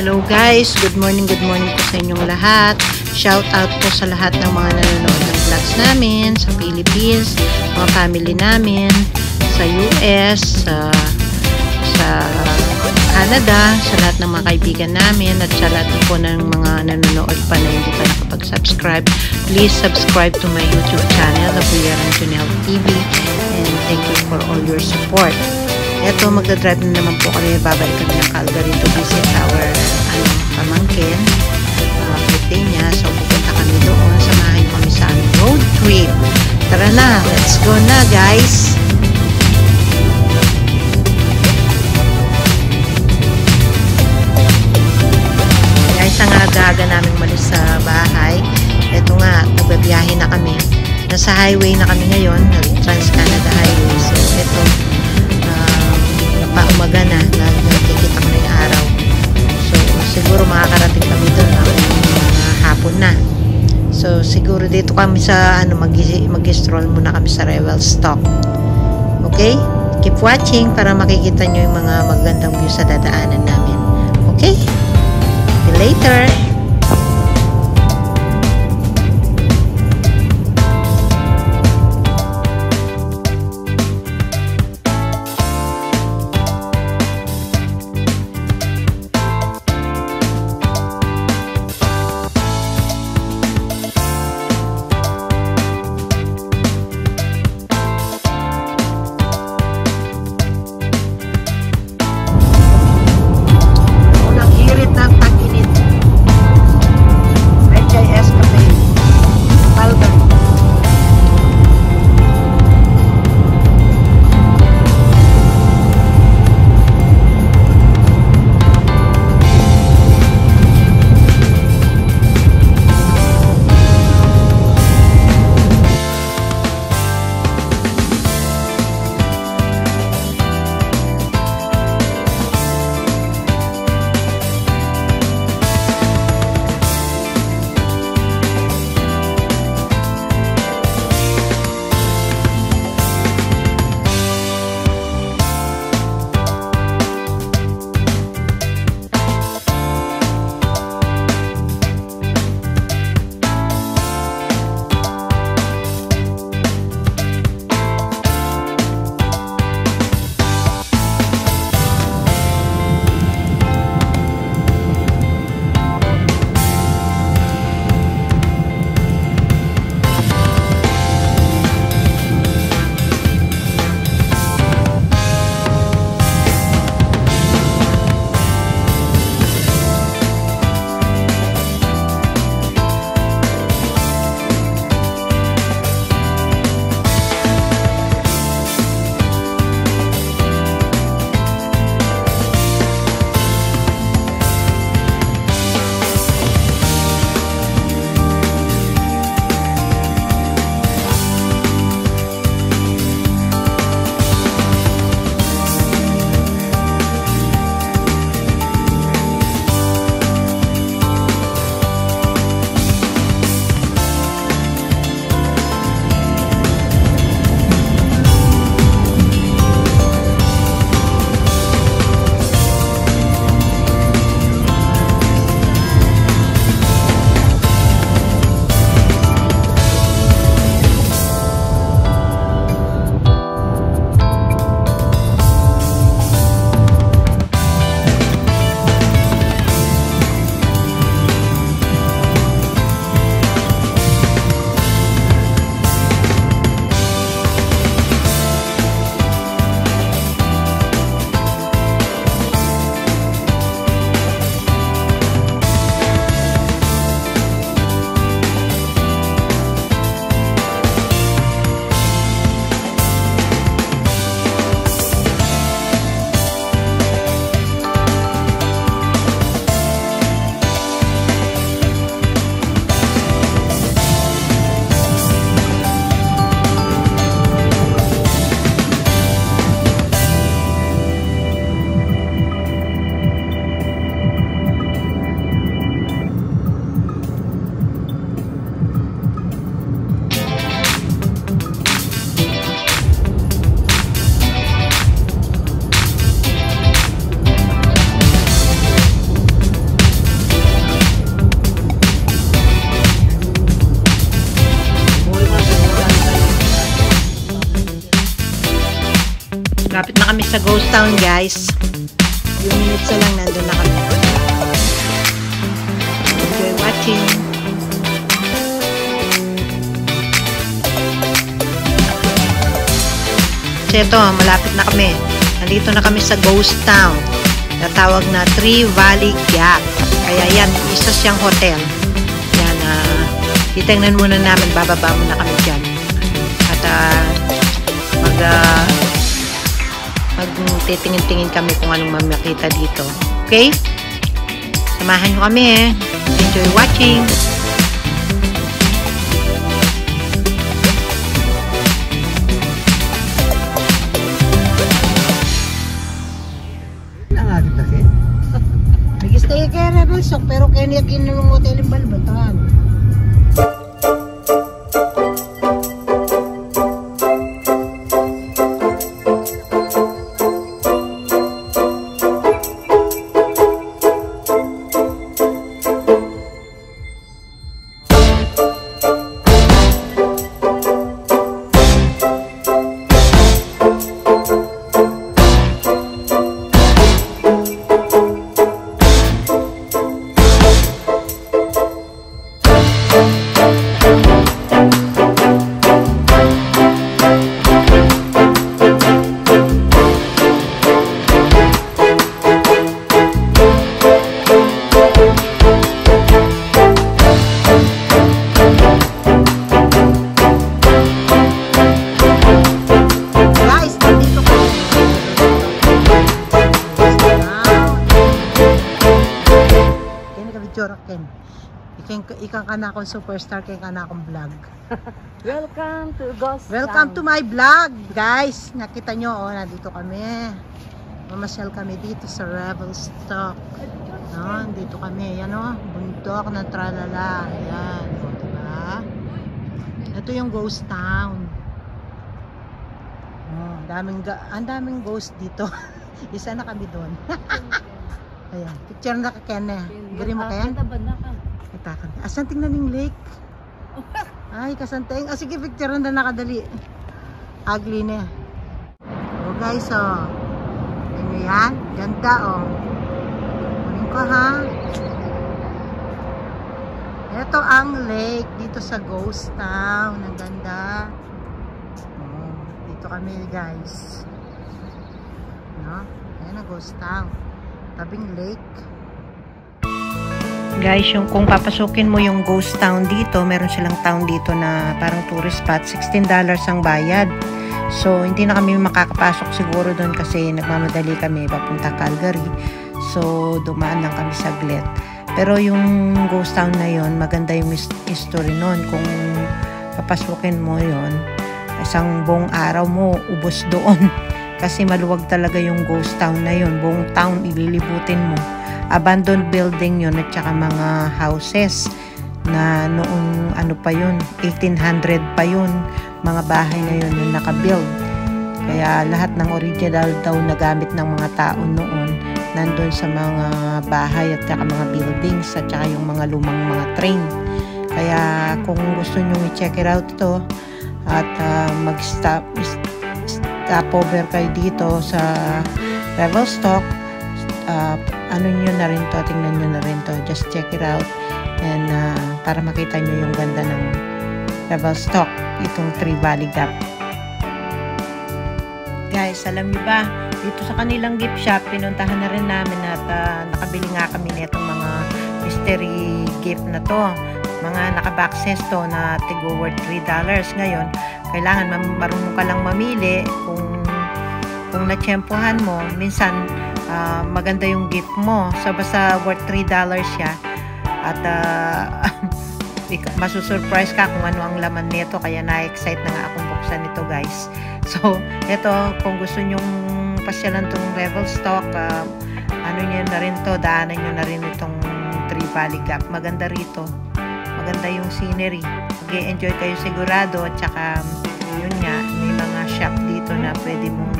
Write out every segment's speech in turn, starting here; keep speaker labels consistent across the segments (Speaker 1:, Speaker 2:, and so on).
Speaker 1: Hello guys, good morning po sa inyong lahat. Shout out po sa lahat ng mga nanonood ng vlogs namin sa Philippines, mga family namin sa US, sa Canada, sa lahat ng mga kaibigan namin at sa lahat po ng mga nanonood pa na hindi pa nakapag-subscribe. Please subscribe to my YouTube channel, The Kuya Ranjonel TV, and thank you for all your support. Eto, magdadrive na naman po kami. Babalik kami ng Calgary to visit our pamangkin, birthday niya. So, pupunta kami doon. Samahin kami sa aming road trip. Tara na, let's go na guys! Guys, ang aga-aga namin malis sa bahay. Eto nga, magbabiyahe na kami. Nasa highway na kami ngayon, Trans-Canada Highway. So, eto, paumaga na, nakikita ko na yung araw. So, siguro makakarating kami doon hapon na. So, siguro dito kami sa, mag-stroll muna kami sa Revelstock. Okay? Keep watching para makikita nyo yung mga magandang view sa dadaanan namin. Okay? See you later! Malapit na kami sa ghost town, guys. Few minutes na lang, nandun na kami. Enjoy watching. So ito, malapit na kami. Nandito na kami sa ghost town. Natawag na Tree Valley Gap. Kaya yan, isa siyang hotel. Yan, titingnan muna namin, bababa muna kami dyan. At magtitingin-tingin kami kung anong makita dito. Okay? Samahan nyo kami. Enjoy watching. Nag-stay kay Rebel Sock pero kaya niya kinunong hotel yung balbatan. Ikang ka na akong superstar, kaya ka na akong vlog.
Speaker 2: Welcome to Ghost Town.
Speaker 1: Welcome to my vlog, guys. Nakita nyo, oh, nandito kami. Mamasyal kami dito sa Rebel Stock. No, dito kami. Yan, oh, bundok ng tralala. Yan, oh, diba? Ito yung ghost town. Oh, ang daming ghost dito. Isa na kami doon. Ayan, picture na ka, Ken, eh. Gari mo, Ken? Asan tingnan yung lake? Ay, kasanteng. Sige, picture na nakadali. Ugly na. Oh, guys, oh. Ano yan? Ganda, oh. Kunin ko, ha? Ito ang lake dito sa ghost town. Ang ganda. Oh, dito kami, guys. No? Ayan ang ghost town. Tabing lake. Guys, yung kung papasukin mo yung ghost town dito, meron silang town dito na parang tourist spot, $16 ang bayad. So, hindi na kami makakapasok siguro doon kasi nagmamadali kami papunta Calgary. So, dumaan lang kami saglit. Pero yung ghost town na yon, maganda yung history nun. Kung papasukin mo yon, isang buong araw mo ubos doon. Kasi maluwag talaga yung ghost town na yon. Buong town ililibutin mo. Abandoned building yun at saka mga houses na noong ano pa yun, 1800 pa yun, mga bahay na yun yung nakabuild. Kaya lahat ng original daw na gamit ng mga tao noon nandun sa mga bahay at saka mga buildings at saka yung mga lumang mga train. Kaya kung gusto nyo i-check it out ito at mag-stop over kayo dito sa Rebel Stock, ano nyo na rin to, tingnan nyo na rin to, just check it out and para makita nyo yung ganda ng Rebel Stock, itong Tree Valley Gap. Guys, alam nyo ba, dito sa kanilang gift shop, pinuntahan na rin namin at nakabili nga kami nitong mga mystery gift na to, mga naka-boxes to na tigo worth $3. Ngayon, kailangan marunong ka lang mamili kung natsyempohan mo, minsan maganda yung gift mo. So, basta worth $3 siya. At masusurprise ka kung ano ang laman nito. Kaya na-excite na nga akong buksan nito, guys. So, ito, kung gusto nyong pasyalan tong Rebel Stock, ano nyo na rin to, daanan nyo na rin itong Tree Valley Gap. Maganda rito. Maganda yung scenery. Mag-enjoy kayo sigurado. At saka, yun nga, may mga shop dito na pwede mong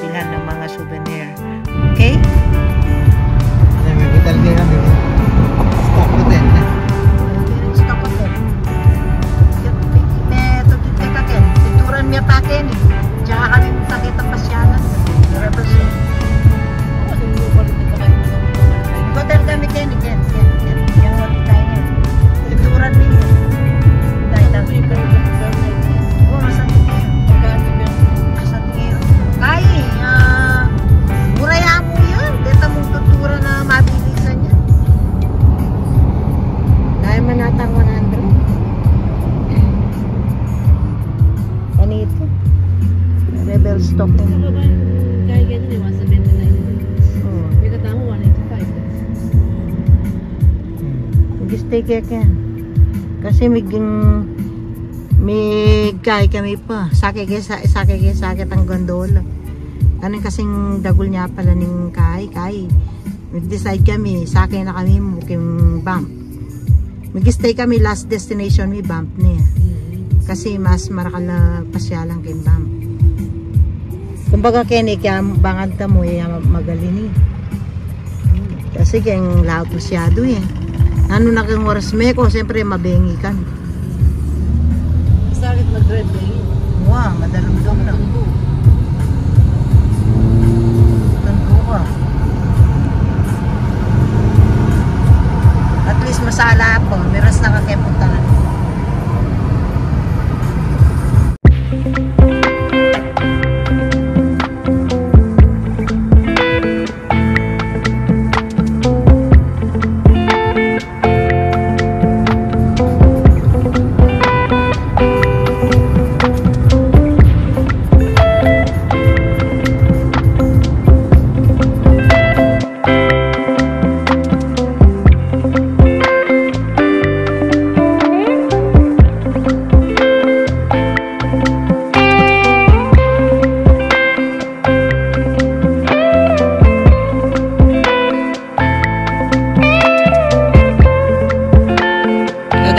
Speaker 1: bilhan ng mga souvenir. Okay? Stock hotel. Stock hotel. Ito kita ken. Tituran niya pa ken. Tsaka kami sakit ang pasyalan. Total stock
Speaker 2: Sa
Speaker 1: yun.
Speaker 2: baba yung kaya ganyan eh, 179.
Speaker 1: Oo.
Speaker 2: May katama 185.
Speaker 1: Mag-stay kaya. Kasi may kaya kami pa. Sakit ang gondola. Kanin kasing dagol niya pala ng kay. Mag-decide kami, sakay na kami muking bump. Mag-stay kami, last destination may bump niya. Kasi mas marakala pasyalang kay bump. Kumbaga kaya bangad ka mo, magaling eh. Kasi kayang laot masyado eh. Ano na kang oras meko, siyempre mabengi ka.
Speaker 2: Sakit mag-drive kayo.
Speaker 1: Wow, madalumdum na. Tando ka. At least masala po. Miras na kakepunta na.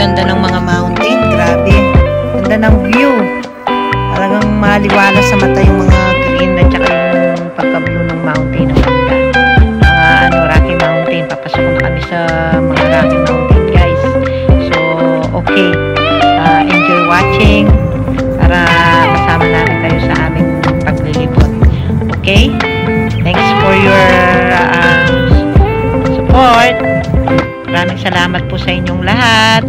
Speaker 1: Ganda ng mga mountain, grabe. Ganda ng view. Talagang maliwala sa mata yung mga green at saka yung pagka-view ng mountain. Ang ganda. Rocky Mountain. Papasok na kami sa mga Rocky Mountain, guys. So, okay. Enjoy watching para kasama namin kayo sa aming paglilibot. Okay? Thanks for your support. Maraming salamat po sa inyong lahat.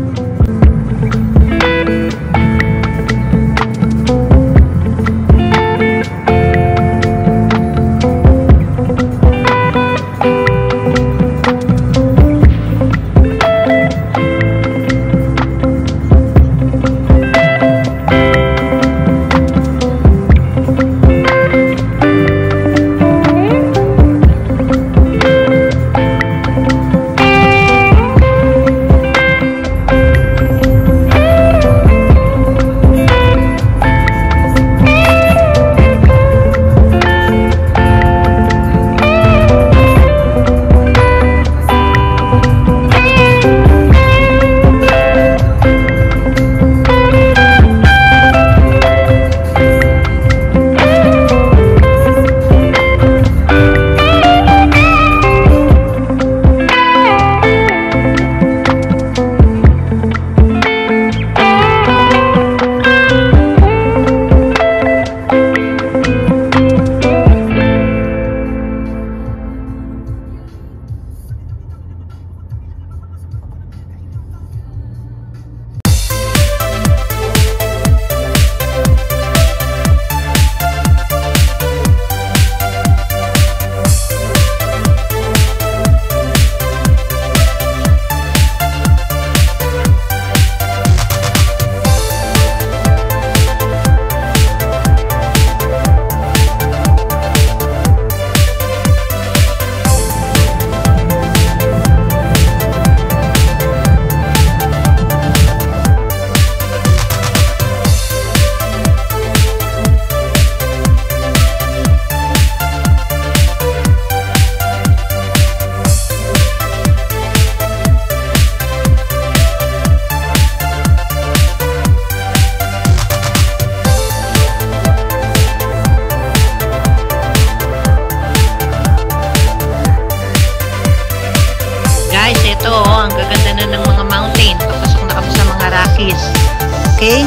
Speaker 1: Okay?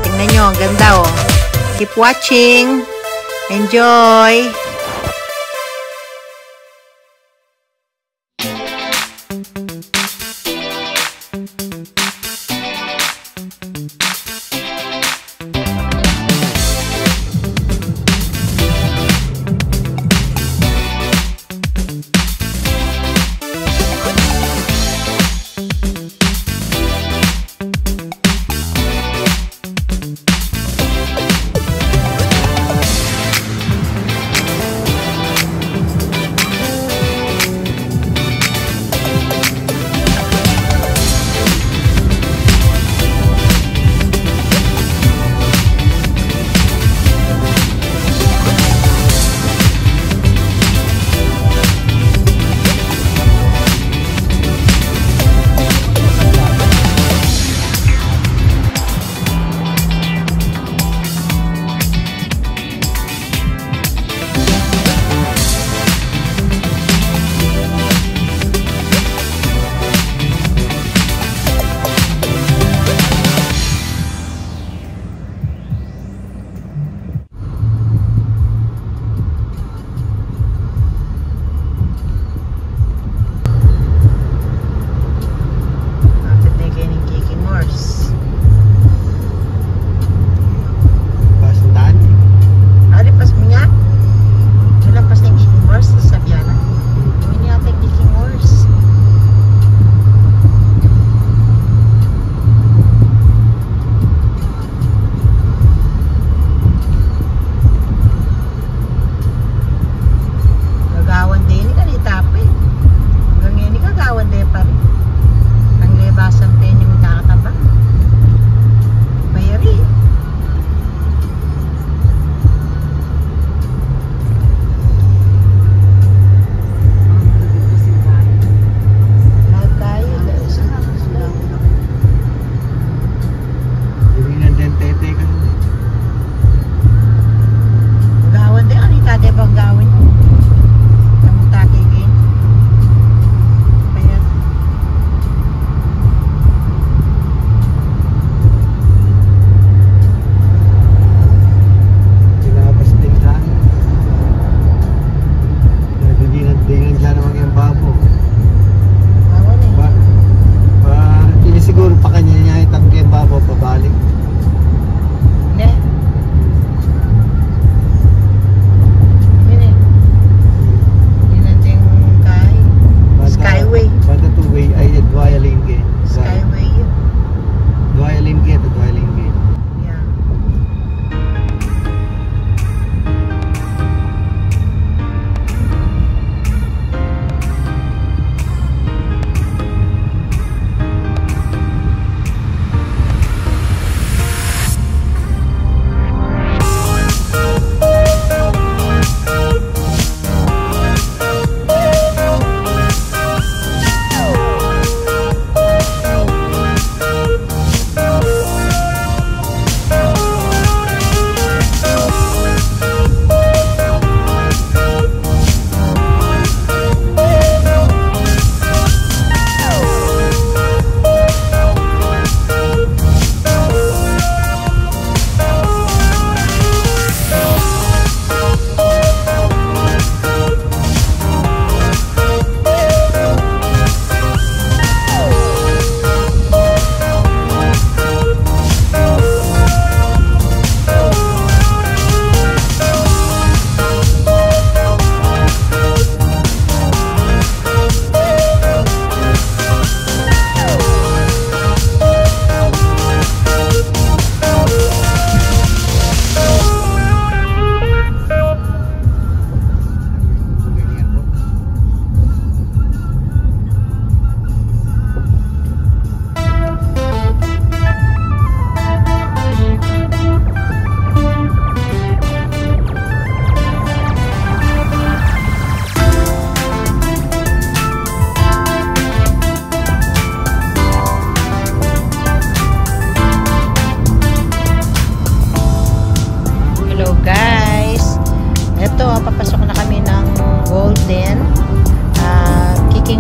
Speaker 1: Tingnan nyo, ang ganda oh. Keep watching. Enjoy.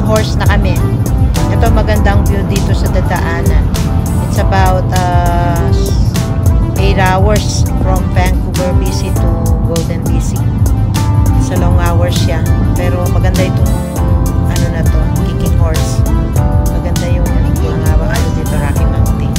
Speaker 1: horse na kami. Ito magandang view dito sa dadaanan. It's about 8 hours from Vancouver, BC to Golden, BC. It's a long hours siya. Pero maganda itong ano na to, kicking horse. Maganda yung mga ano dito, Rocky Mountain.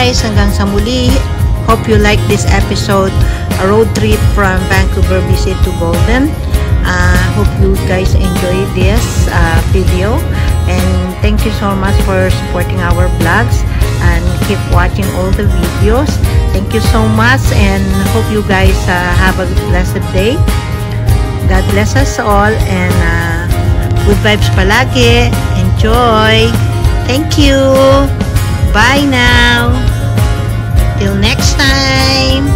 Speaker 1: guys, hanggang sa muli. Hope you like this episode, a road trip from Vancouver, BC to Golden. Hope you guys enjoy this video, and thank you so much for supporting our vlogs, and keep watching all the videos. Thank you so much, and hope you guys have a blessed day. God bless us all, and good vibes palagi. Enjoy. Thank you. Bye now. Till next time.